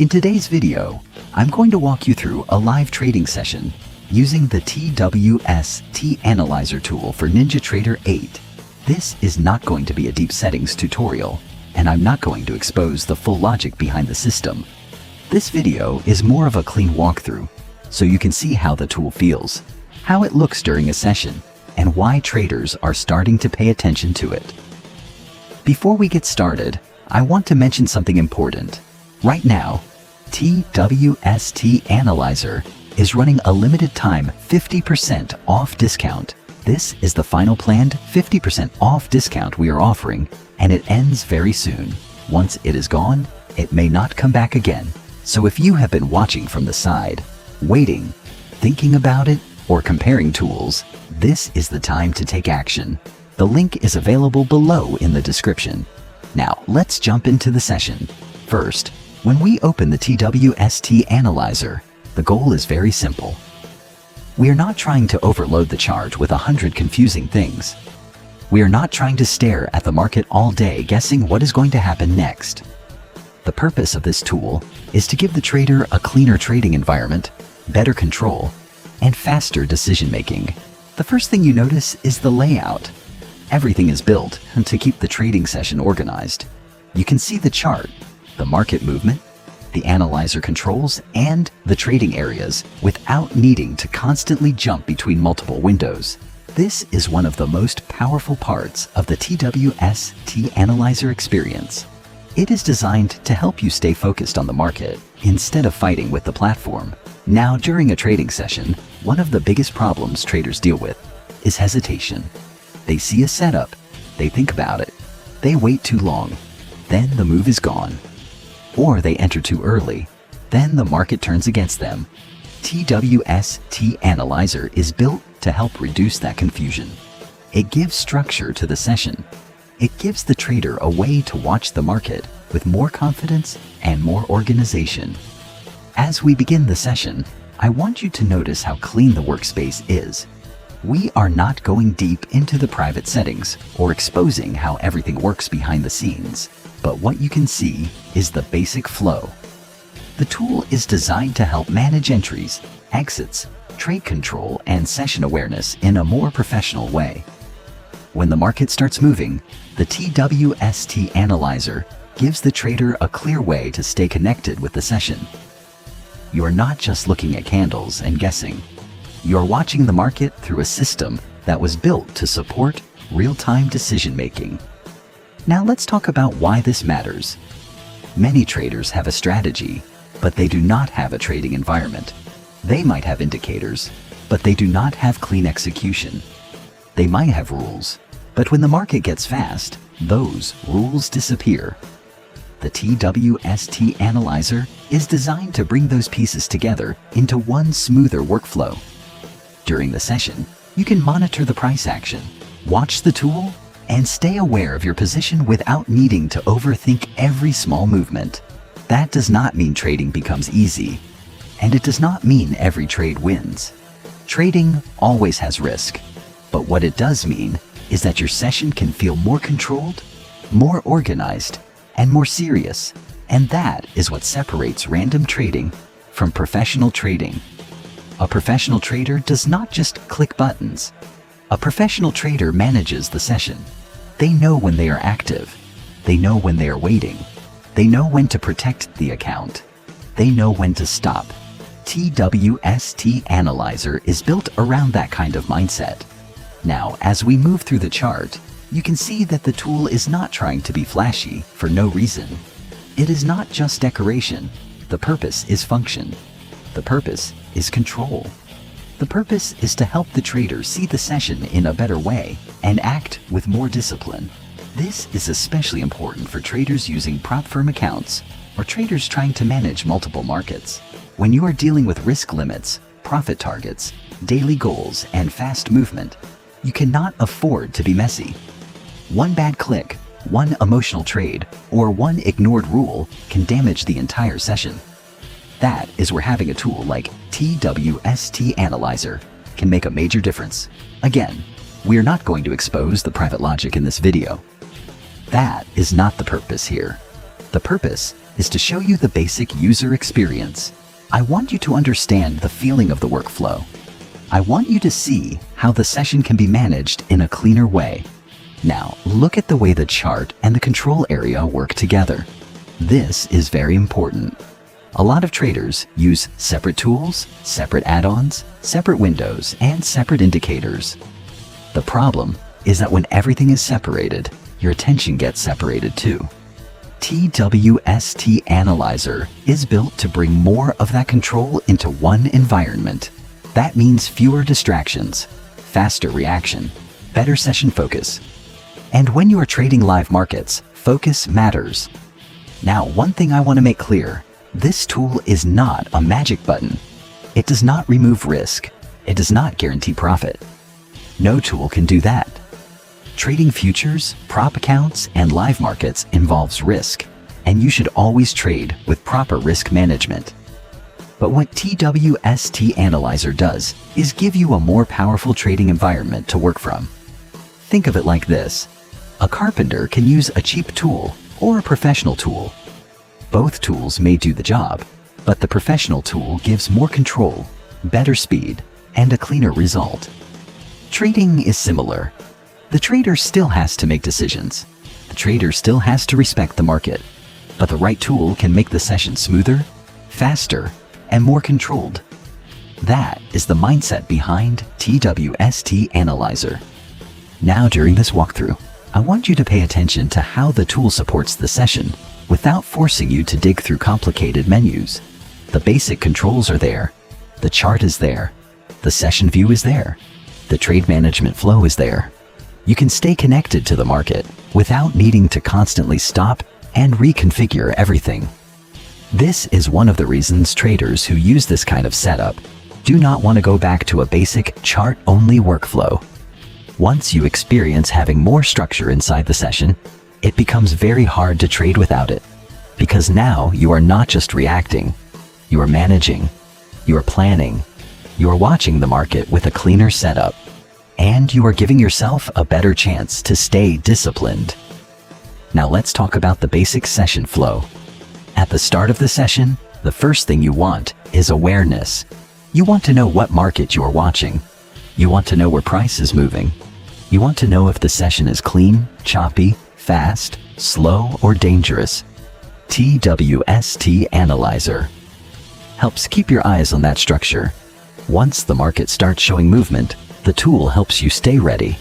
In today's video, I'm going to walk you through a live trading session using the TWST Analyzer tool for NinjaTrader 8. This is not going to be a deep settings tutorial, and I'm not going to expose the full logic behind the system. This video is more of a clean walkthrough, so you can see how the tool feels, how it looks during a session, and why traders are starting to pay attention to it. Before we get started, I want to mention something important. Right now, TWST Analyzer is running a limited time 50% off discount. This is the final planned 50% off discount we are offering, and it ends very soon. Once it is gone, it may not come back again. So if you have been watching from the side, waiting, thinking about it, or comparing tools, this is the time to take action. The link is available below in the description. Now, let's jump into the session. First, when we open the TWST Analyzer, the goal is very simple. We are not trying to overload the chart with 100 confusing things. We are not trying to stare at the market all day guessing what is going to happen next. The purpose of this tool is to give the trader a cleaner trading environment, better control, and faster decision-making. The first thing you notice is the layout. Everything is built to keep the trading session organized. You can see the chart, the market movement, the analyzer controls, and the trading areas without needing to constantly jump between multiple windows. This is one of the most powerful parts of the TWST Analyzer experience. It is designed to help you stay focused on the market instead of fighting with the platform. Now, during a trading session, one of the biggest problems traders deal with is hesitation. They see a setup, they think about it, they wait too long, then the move is gone. Or they enter too early, then the market turns against them. TWST Analyzer is built to help reduce that confusion. It gives structure to the session. It gives the trader a way to watch the market with more confidence and more organization. As we begin the session, I want you to notice how clean the workspace is. We are not going deep into the private settings or exposing how everything works behind the scenes, but what you can see is the basic flow. The tool is designed to help manage entries, exits, trade control, and session awareness in a more professional way. When the market starts moving, the TWST Analyzer gives the trader a clear way to stay connected with the session. You are not just looking at candles and guessing. You are watching the market through a system that was built to support real-time decision-making. Now let's talk about why this matters. Many traders have a strategy, but they do not have a trading environment. They might have indicators, but they do not have clean execution. They might have rules, but when the market gets fast, those rules disappear. The TWST Analyzer is designed to bring those pieces together into one smoother workflow. During the session, you can monitor the price action, watch the tool, and stay aware of your position without needing to overthink every small movement. That does not mean trading becomes easy, and it does not mean every trade wins. Trading always has risk. But what it does mean is that your session can feel more controlled, more organized, and more serious. And that is what separates random trading from professional trading. A professional trader does not just click buttons. A professional trader manages the session. They know when they are active. They know when they are waiting. They know when to protect the account. They know when to stop. TWST Analyzer is built around that kind of mindset. Now, as we move through the chart, you can see that the tool is not trying to be flashy for no reason. It is not just decoration. The purpose is function. The purpose is control. The purpose is to help the trader see the session in a better way and act with more discipline. This is especially important for traders using prop firm accounts or traders trying to manage multiple markets. When you are dealing with risk limits, profit targets, daily goals, and fast movement, you cannot afford to be messy. One bad click, one emotional trade, or one ignored rule can damage the entire session. That is where having a tool like TWST Analyzer can make a major difference. Again, we are not going to expose the private logic in this video. That is not the purpose here. The purpose is to show you the basic user experience. I want you to understand the feeling of the workflow. I want you to see how the session can be managed in a cleaner way. Now, look at the way the chart and the control area work together. This is very important. A lot of traders use separate tools, separate add-ons, separate windows, and separate indicators. The problem is that when everything is separated, your attention gets separated too. TWST Analyzer is built to bring more of that control into one environment. That means fewer distractions, faster reaction, better session focus. And when you are trading live markets, focus matters. Now, one thing I want to make clear, this tool is not a magic button. It does not remove risk. It does not guarantee profit. No tool can do that. Trading futures, prop accounts, and live markets involves risk, and you should always trade with proper risk management. But what TWST Analyzer does is give you a more powerful trading environment to work from. Think of it like this. A carpenter can use a cheap tool or a professional tool. Both tools may do the job, but the professional tool gives more control, better speed, and a cleaner result. Trading is similar. The trader still has to make decisions. The trader still has to respect the market, but the right tool can make the session smoother, faster, and more controlled. That is the mindset behind TWST Analyzer. Now, during this walkthrough, I want you to pay attention to how the tool supports the session without forcing you to dig through complicated menus. The basic controls are there. The chart is there. The session view is there. The trade management flow is there. You can stay connected to the market without needing to constantly stop and reconfigure everything. This is one of the reasons traders who use this kind of setup do not want to go back to a basic chart-only workflow. Once you experience having more structure inside the session, it becomes very hard to trade without it. Because now you are not just reacting, you are managing, you are planning, you are watching the market with a cleaner setup, and you are giving yourself a better chance to stay disciplined. Now let's talk about the basic session flow. At the start of the session, the first thing you want is awareness. You want to know what market you are watching. You want to know where price is moving. You want to know if the session is clean, choppy, fast, slow, or dangerous. TWST Analyzer helps keep your eyes on that structure. Once the market starts showing movement, the tool helps you stay ready.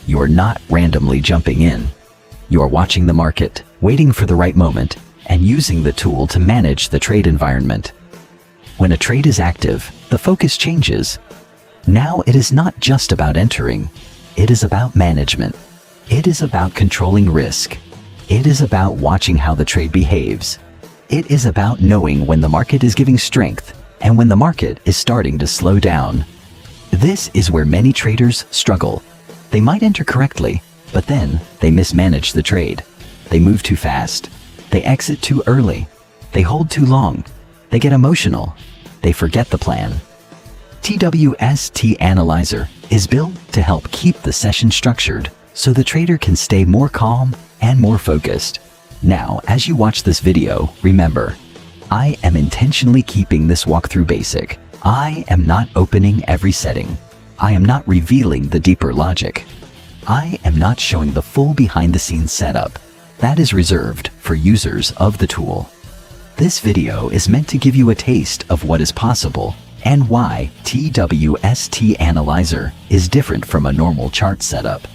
You are not randomly jumping in. You are watching the market, waiting for the right moment, and using the tool to manage the trade environment. When a trade is active, the focus changes. Now it is not just about entering. It is about management. It is about controlling risk. It is about watching how the trade behaves. It is about knowing when the market is giving strength and when the market is starting to slow down. This is where many traders struggle. They might enter correctly, but then they mismanage the trade. They move too fast. They exit too early. They hold too long. They get emotional. They forget the plan. TWST Analyzer is built to help keep the session structured so the trader can stay more calm and more focused. Now, as you watch this video, remember, I am intentionally keeping this walkthrough basic. I am not opening every setting. I am not revealing the deeper logic. I am not showing the full behind-the-scenes setup. That is reserved for users of the tool. This video is meant to give you a taste of what is possible and why TWST Analyzer is different from a normal chart setup.